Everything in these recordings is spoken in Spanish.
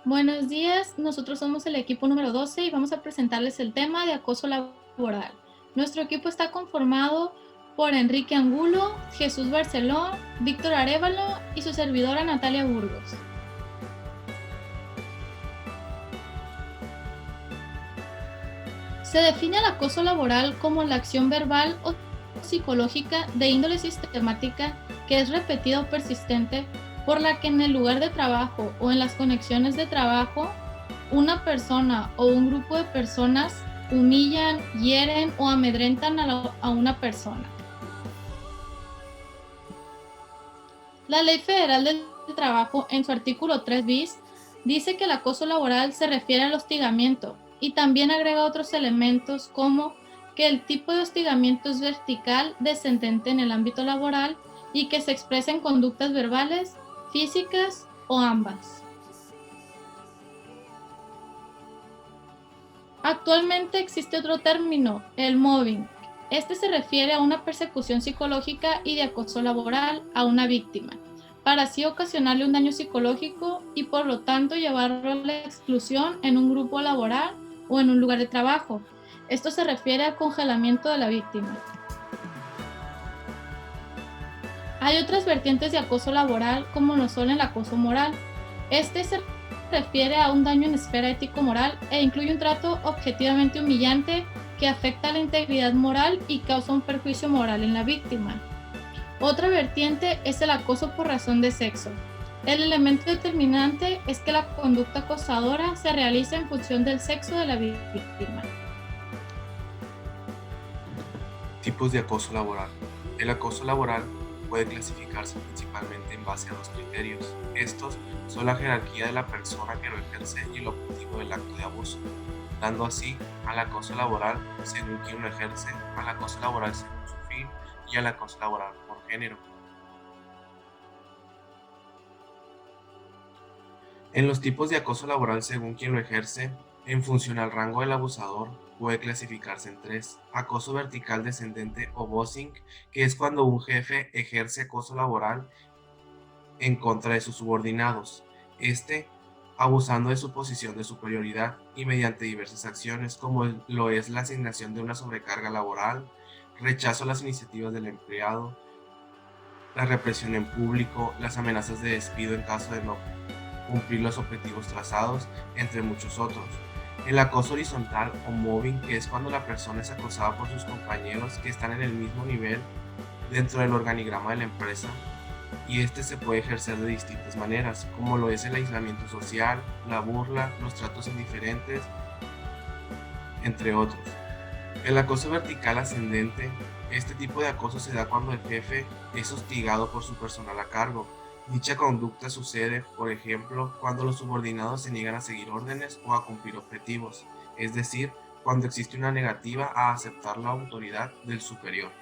Buenos días, nosotros somos el equipo número 12 y vamos a presentarles el tema de acoso laboral. Nuestro equipo está conformado por Enrique Angulo, Jesús Barceló, Víctor Arévalo y su servidora Natalia Burgos. Se define el acoso laboral como la acción verbal o psicológica de índole sistemática que es repetida o persistente por la que en el lugar de trabajo o en las conexiones de trabajo una persona o un grupo de personas humillan, hieren o amedrentan a una persona. La Ley Federal del Trabajo, en su artículo 3 bis, dice que el acoso laboral se refiere al hostigamiento y también agrega otros elementos como que el tipo de hostigamiento es vertical, descendente en el ámbito laboral y que se expresa en conductas verbales, físicas o ambas. Actualmente existe otro término, el mobbing. Este se refiere a una persecución psicológica y de acoso laboral a una víctima, para así ocasionarle un daño psicológico y por lo tanto llevarlo a la exclusión en un grupo laboral o en un lugar de trabajo. Esto se refiere al congelamiento de la víctima. Hay otras vertientes de acoso laboral como lo son el acoso moral. Este se refiere a un daño en esfera ético-moral e incluye un trato objetivamente humillante que afecta a la integridad moral y causa un perjuicio moral en la víctima. Otra vertiente es el acoso por razón de sexo. El elemento determinante es que la conducta acosadora se realiza en función del sexo de la víctima. Tipos de acoso laboral. El acoso laboral puede clasificarse principalmente en base a dos criterios. Estos son la jerarquía de la persona que lo ejerce y el objetivo del acto de abuso, dando así al acoso laboral según quien lo ejerce, al acoso laboral según su fin y al acoso laboral por género. En los tipos de acoso laboral según quien lo ejerce, en función al rango del abusador, puede clasificarse en tres: acoso vertical descendente o bossing, que es cuando un jefe ejerce acoso laboral en contra de sus subordinados, este abusando de su posición de superioridad y mediante diversas acciones como lo es la asignación de una sobrecarga laboral, rechazo a las iniciativas del empleado, la represión en público, las amenazas de despido en caso de no cumplir los objetivos trazados, entre muchos otros. El acoso horizontal o mobbing, que es cuando la persona es acosada por sus compañeros que están en el mismo nivel dentro del organigrama de la empresa, y este se puede ejercer de distintas maneras, como lo es el aislamiento social, la burla, los tratos indiferentes, entre otros. El acoso vertical ascendente. Este tipo de acoso se da cuando el jefe es hostigado por su personal a cargo. Dicha conducta sucede, por ejemplo, cuando los subordinados se niegan a seguir órdenes o a cumplir objetivos, es decir, cuando existe una negativa a aceptar la autoridad del superior.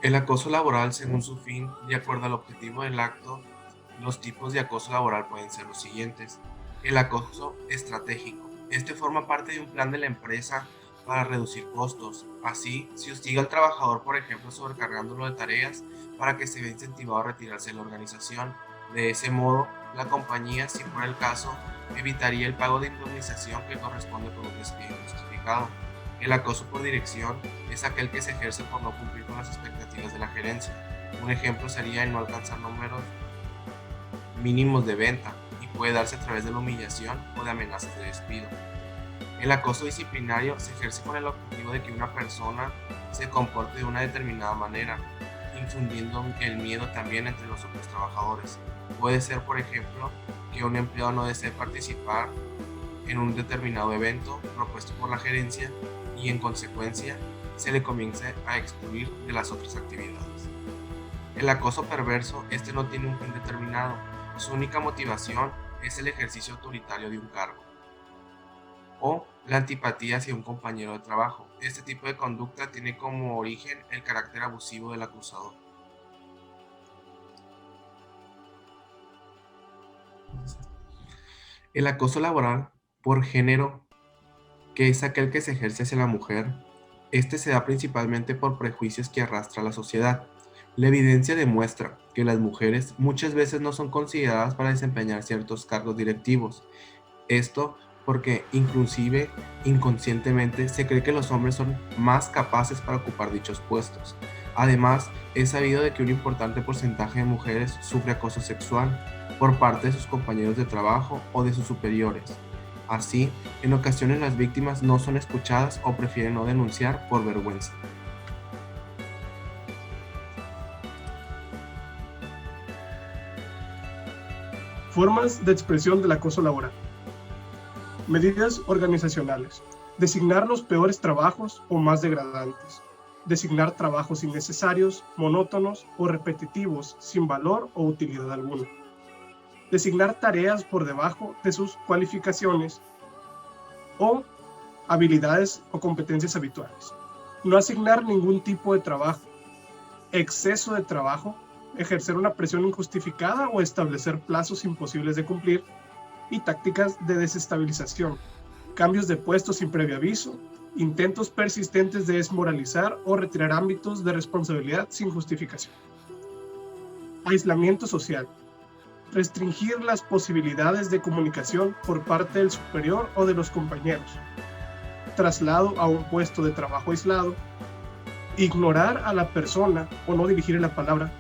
El acoso laboral según su fin, de acuerdo al objetivo del acto. Los tipos de acoso laboral pueden ser los siguientes. El acoso estratégico. Este forma parte de un plan de la empresa para reducir costos. Así, se hostiga al trabajador, por ejemplo, sobrecargándolo de tareas para que se vea incentivado a retirarse de la organización. De ese modo, la compañía, si fuera el caso, evitaría el pago de indemnización que corresponde por un despido injustificado. El acoso por dirección es aquel que se ejerce por no cumplir con las expectativas de la gerencia. Un ejemplo sería el no alcanzar números mínimos de venta y puede darse a través de la humillación o de amenazas de despido. El acoso disciplinario se ejerce con el objetivo de que una persona se comporte de una determinada manera, infundiendo el miedo también entre los otros trabajadores. Puede ser, por ejemplo, que un empleado no desee participar en un determinado evento propuesto por la gerencia y en consecuencia se le comience a excluir de las otras actividades. El acoso perverso, este no tiene un fin determinado. Su única motivación es el ejercicio autoritario de un cargo. O la antipatía hacia un compañero de trabajo. Este tipo de conducta tiene como origen el carácter abusivo del acusador. El acoso laboral por género, que es aquel que se ejerce hacia la mujer, Este se da principalmente por prejuicios que arrastra la sociedad. La evidencia demuestra que las mujeres muchas veces no son consideradas para desempeñar ciertos cargos directivos. Esto porque inclusive inconscientemente se cree que los hombres son más capaces para ocupar dichos puestos. Además, es sabido de que un importante porcentaje de mujeres sufre acoso sexual por parte de sus compañeros de trabajo o de sus superiores. Así, en ocasiones las víctimas no son escuchadas o prefieren no denunciar por vergüenza. Formas de expresión del acoso laboral. Medidas organizacionales. Designar los peores trabajos o más degradantes. Designar trabajos innecesarios, monótonos o repetitivos, sin valor o utilidad alguna. Designar tareas por debajo de sus cualificaciones o habilidades o competencias habituales. No asignar ningún tipo de trabajo. Exceso de trabajo. Ejercer una presión injustificada o establecer plazos imposibles de cumplir. Y tácticas de desestabilización. Cambios de puesto sin previo aviso. Intentos persistentes de desmoralizar o retirar ámbitos de responsabilidad sin justificación. Aislamiento social. Restringir las posibilidades de comunicación por parte del superior o de los compañeros. Traslado a un puesto de trabajo aislado. Ignorar a la persona o no dirigirle la palabra.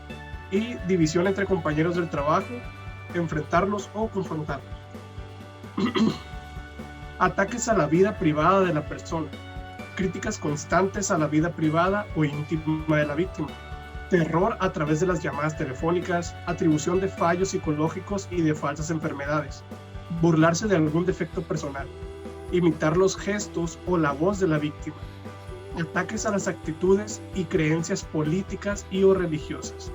Y división entre compañeros del trabajo, enfrentarlos o confrontarlos. Ataques a la vida privada de la persona. Críticas constantes a la vida privada o íntima de la víctima. Terror a través de las llamadas telefónicas, atribución de fallos psicológicos y de falsas enfermedades, burlarse de algún defecto personal, imitar los gestos o la voz de la víctima, ataques a las actitudes y creencias políticas y o religiosas,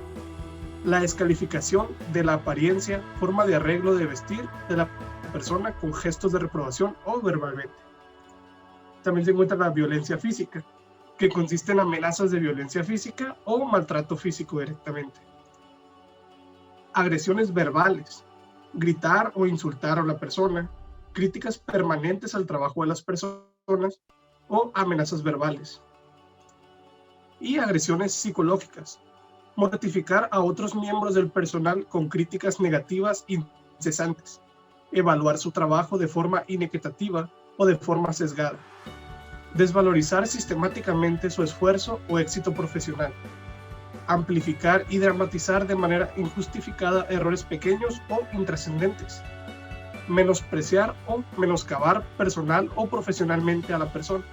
la descalificación de la apariencia, forma de arreglo de vestir de la persona con gestos de reprobación o verbalmente. También se encuentra la violencia física, que consiste en amenazas de violencia física o maltrato físico directamente. Agresiones verbales, gritar o insultar a la persona, críticas permanentes al trabajo de las personas o amenazas verbales. Y agresiones psicológicas, mortificar a otros miembros del personal con críticas negativas incesantes, evaluar su trabajo de forma inequitativa o de forma sesgada, desvalorizar sistemáticamente su esfuerzo o éxito profesional, amplificar y dramatizar de manera injustificada errores pequeños o intrascendentes, menospreciar o menoscabar personal o profesionalmente a la persona,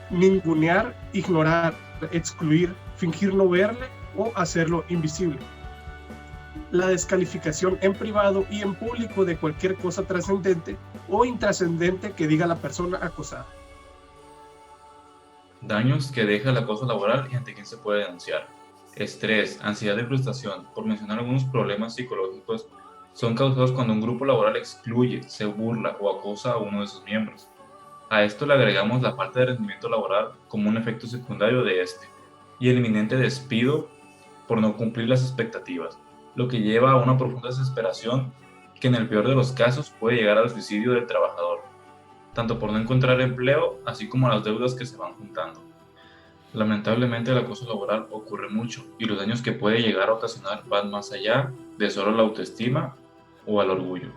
ningunear, ignorar, excluir, fingir no verle o hacerlo invisible. La descalificación en privado y en público de cualquier cosa trascendente o intrascendente que diga la persona acosada. Daños que deja el acoso laboral y ante quién se puede denunciar. Estrés, ansiedad y frustración, por mencionar algunos problemas psicológicos, son causados cuando un grupo laboral excluye, se burla o acosa a uno de sus miembros. A esto le agregamos la falta de rendimiento laboral como un efecto secundario de este, y el inminente despido por no cumplir las expectativas, lo que lleva a una profunda desesperación que en el peor de los casos puede llegar al suicidio del trabajador, tanto por no encontrar empleo, así como las deudas que se van juntando. Lamentablemente el acoso laboral ocurre mucho y los daños que puede llegar a ocasionar van más allá de solo la autoestima o al orgullo.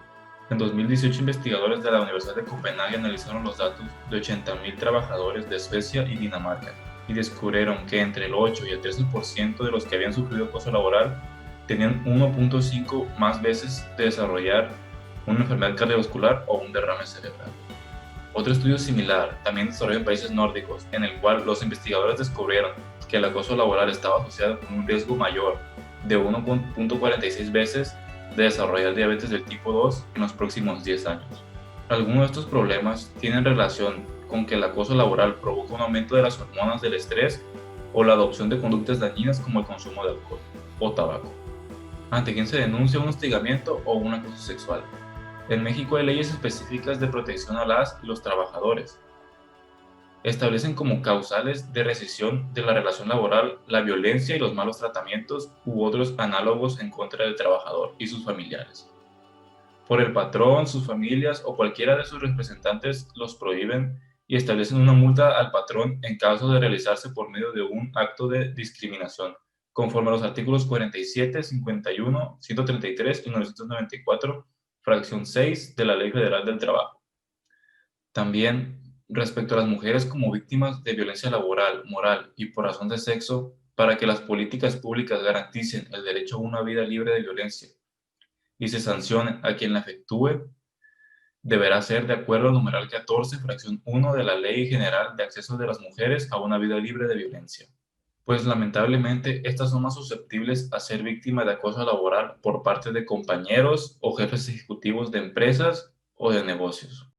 En 2018, investigadores de la Universidad de Copenhague analizaron los datos de 80.000 trabajadores de Suecia y Dinamarca y descubrieron que entre el 8 y el 13% de los que habían sufrido acoso laboral tenían 1.5 más veces de desarrollar una enfermedad cardiovascular o un derrame cerebral. Otro estudio similar, también desarrollado en países nórdicos, en el cual los investigadores descubrieron que el acoso laboral estaba asociado con un riesgo mayor de 1.46 veces de desarrollar diabetes del tipo 2 en los próximos 10 años. Algunos de estos problemas tienen relación con que el acoso laboral provoca un aumento de las hormonas del estrés o la adopción de conductas dañinas como el consumo de alcohol o tabaco. ¿Ante quién se denuncia un hostigamiento o un acoso sexual? En México hay leyes específicas de protección a las y los trabajadores. Establecen como causales de rescisión de la relación laboral la violencia y los malos tratamientos u otros análogos en contra del trabajador y sus familiares. Por el patrón, sus familias o cualquiera de sus representantes los prohíben y establecen una multa al patrón en caso de realizarse por medio de un acto de discriminación, conforme a los artículos 47, 51, 133 y 994, fracción 6 de la Ley Federal del Trabajo. También, respecto a las mujeres como víctimas de violencia laboral, moral y por razón de sexo, para que las políticas públicas garanticen el derecho a una vida libre de violencia y se sancione a quien la efectúe, deberá ser de acuerdo al numeral 14, fracción 1 de la Ley General de Acceso de las Mujeres a una Vida Libre de Violencia. Pues lamentablemente estas son más susceptibles a ser víctimas de acoso laboral por parte de compañeros o jefes ejecutivos de empresas o de negocios.